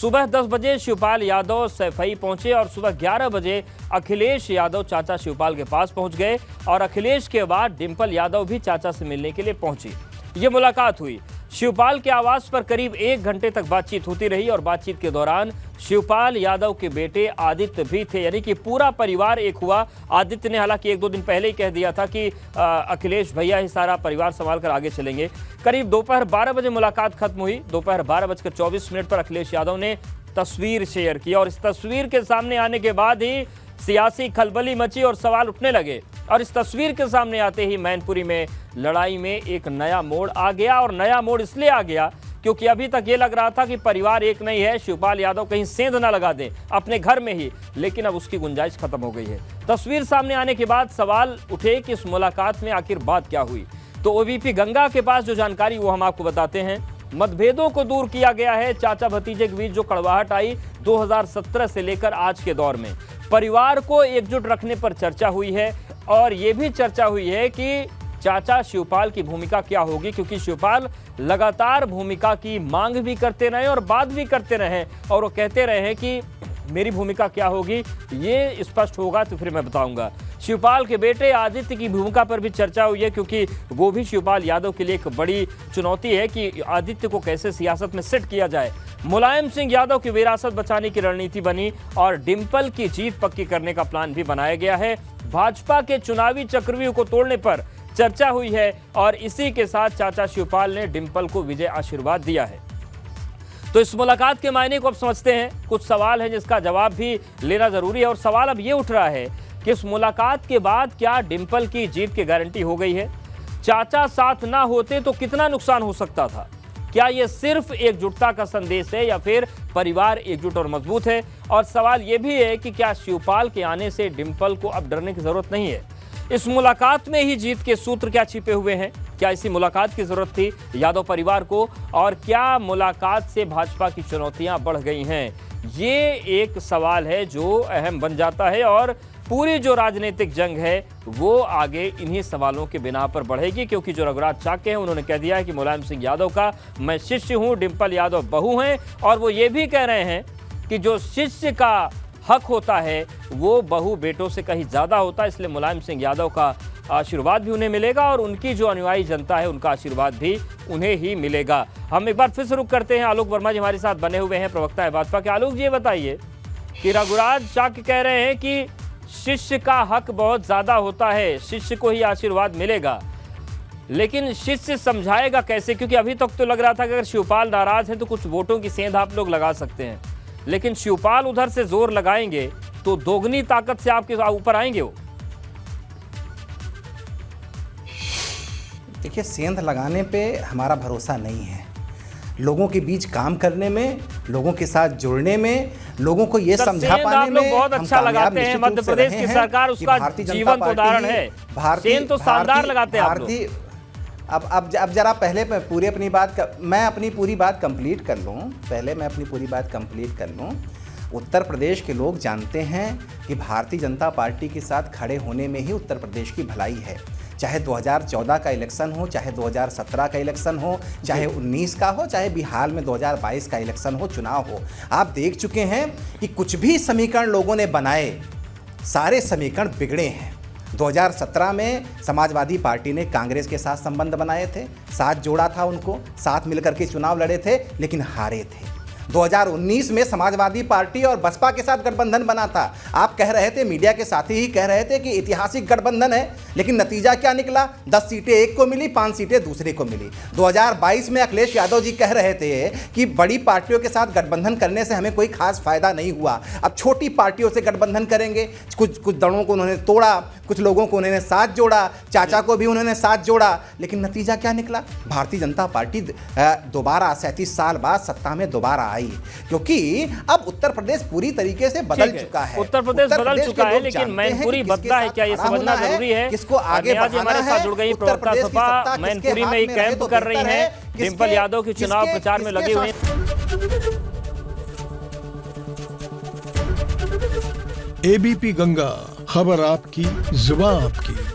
सुबह 10 बजे शिवपाल यादव सैफई पहुंचे और सुबह 11 बजे अखिलेश यादव चाचा शिवपाल के पास पहुंच गए और अखिलेश के बाद डिंपल यादव भी चाचा से मिलने के लिए पहुंची। ये मुलाकात हुई। शिवपाल के आवास पर करीब 1 घंटे तक बातचीत होती रही और बातचीत के दौरान शिवपाल यादव के बेटे आदित्य भी थे, यानी कि पूरा परिवार एक हुआ। आदित्य ने हालांकि 1-2 दिन पहले ही कह दिया था कि अखिलेश भैया ही सारा परिवार संभाल कर आगे चलेंगे। करीब दोपहर 12 बजे मुलाकात खत्म हुई। दोपहर 12:24 पर अखिलेश यादव ने तस्वीर शेयर की और इस तस्वीर के सामने आने के बाद ही सियासी खलबली मची और सवाल उठने लगे। और इस तस्वीर के सामने आते ही मैनपुरी में लड़ाई में एक नया मोड़ आ गया। और नया मोड़ इसलिए आ गया क्योंकि अभी तक ये लग रहा था कि परिवार एक नहीं है, शिवपाल यादव कहीं सेंध ना लगा दें अपने घर में ही, लेकिन अब उसकी गुंजाइश खत्म हो गई है। तस्वीर सामने आने के बाद सवाल उठे कि इस मुलाकात में आखिर बात क्या हुई। तो ओबीपी गंगा के पास जो जानकारी वो हम आपको बताते हैं। मतभेदों को दूर किया गया है। चाचा भतीजे के बीच जो कड़वाहट आई 2017 से लेकर आज के दौर में, परिवार को एकजुट रखने पर चर्चा हुई है। और ये भी चर्चा हुई है कि चाचा शिवपाल की भूमिका क्या होगी, क्योंकि शिवपाल लगातार भूमिका की मांग भी करते रहे और बात भी करते रहे और वो कहते रहे हैं कि मेरी भूमिका क्या होगी ये स्पष्ट होगा तो फिर मैं बताऊंगा। शिवपाल के बेटे आदित्य की भूमिका पर भी चर्चा हुई है, क्योंकि वो भी शिवपाल यादव के लिए एक बड़ी चुनौती है कि आदित्य को कैसे सियासत में सेट किया जाए। मुलायम सिंह यादव की विरासत बचाने की रणनीति बनी और डिंपल की जीत पक्की करने का प्लान भी बनाया गया है। भाजपा के चुनावी चक्रव्यूह को तोड़ने पर चर्चा हुई है और इसी के साथ चाचा शिवपाल ने डिंपल को विजय आशीर्वाद दिया है। तो इस मुलाकात के मायने को अब समझते हैं। कुछ सवाल है जिसका जवाब भी लेना जरूरी है और सवाल अब ये उठ रहा है कि इस मुलाकात के बाद क्या डिंपल की जीत की गारंटी हो गई है? चाचा साथ ना होते तो कितना नुकसान हो सकता था? क्या ये सिर्फ एकजुटता का संदेश है या फिर परिवार एकजुट और मजबूत है? और सवाल ये भी है कि क्या शिवपाल के आने से डिंपल को अब डरने की जरूरत नहीं है? इस मुलाकात में ही जीत के सूत्र क्या छिपे हुए हैं? क्या इसी मुलाकात की जरूरत थी यादव परिवार को? और क्या मुलाकात से भाजपा की चुनौतियां बढ़ गई हैं? ये एक सवाल है जो अहम बन जाता है और पूरी जो राजनीतिक जंग है वो आगे इन्हीं सवालों के बिना पर बढ़ेगी, क्योंकि जो रघुराज चाके हैं उन्होंने कह दिया है कि मुलायम सिंह यादव का मैं शिष्य हूं, डिंपल यादव बहू हैं। और वो ये भी कह रहे हैं कि जो शिष्य का हक होता है वो बहू बेटों से कहीं ज़्यादा होता है, इसलिए मुलायम सिंह यादव का आशीर्वाद भी उन्हें मिलेगा और उनकी जो अनुयायी जनता है उनका आशीर्वाद भी उन्हें ही मिलेगा। हम एक बार फिर से रुक करते हैं। आलोक वर्मा जी हमारे साथ बने हुए हैं, प्रवक्ता है भाजपा के। आलोक जी ये बताइए कि रघुराज चाके कह रहे हैं कि शिष्य का हक बहुत ज़्यादा होता है, शिष्य को ही आशीर्वाद मिलेगा, लेकिन शिष्य समझाएगा कैसे? क्योंकि अभी तक तो लग रहा था कि अगर शिवपाल नाराज है तो कुछ वोटों की सेंध आप लोग लगा सकते हैं, लेकिन शिवपाल उधर से जोर लगाएंगे तो दोगुनी ताकत से आपके ऊपर आएंगे वो। देखिए, सेंध लगाने पे हमारा भरोसा नहीं है। लोगों के बीच काम करने में, लोगों के साथ जुड़ने में, लोगों को ये समझा पाने में बहुत अच्छा लगाते हैं। मध्य प्रदेश की सरकार उसका जीवंत उदाहरण है। सेंध तो शानदार लगाते हैं आप लोग। अब जरा पहले मैं अपनी पूरी बात कंप्लीट कर लूँ। पहले मैं अपनी पूरी बात कंप्लीट कर लूँ। उत्तर प्रदेश के लोग जानते हैं कि भारतीय जनता पार्टी के साथ खड़े होने में ही उत्तर प्रदेश की भलाई है। चाहे 2014 का इलेक्शन हो, चाहे 2017 का इलेक्शन हो, चाहे 19 का हो, चाहे बिहार में 2022 का इलेक्शन हो, चुनाव हो, आप देख चुके हैं कि कुछ भी समीकरण लोगों ने बनाए, सारे समीकरण बिगड़े हैं। 2017 में समाजवादी पार्टी ने कांग्रेस के साथ संबंध बनाए थे, साथ जोड़ा था उनको, साथ मिलकर के चुनाव लड़े थे, लेकिन हारे थे। 2019 में समाजवादी पार्टी और बसपा के साथ गठबंधन बना था। आप कह रहे थे, मीडिया के साथी ही कह रहे थे कि ऐतिहासिक गठबंधन है, लेकिन नतीजा क्या निकला? 10 सीटें एक को मिली, 5 सीटें दूसरे को मिली। 2022 में अखिलेश यादव जी कह रहे थे कि बड़ी पार्टियों के साथ गठबंधन करने से हमें कोई खास फायदा नहीं हुआ, अब छोटी पार्टियों से गठबंधन करेंगे। कुछ दलों को उन्होंने तोड़ा, कुछ लोगों को उन्होंने साथ जोड़ा, चाचा को भी उन्होंने साथ जोड़ा, लेकिन नतीजा क्या निकला? भारतीय जनता पार्टी दोबारा 37 साल बाद सत्ता में दोबारा आई, क्योंकि अब उत्तर प्रदेश पूरी तरीके से बदल चुका है। उत्तर प्रदेश बदल चुका है, लेकिन मैनपुरी बदला है क्या, ये समझना जरूरी है। किसको आगे बढ़ाना है? हमारे साथ जुड़ गई प्रवक्ता सपा मैनपुरी में ही कैंप कर रही हैं, डिंपल यादव के चुनाव प्रचार में लगे हुए हैं। एबीपी गंगा, खबर आपकी, जुबान आपकी।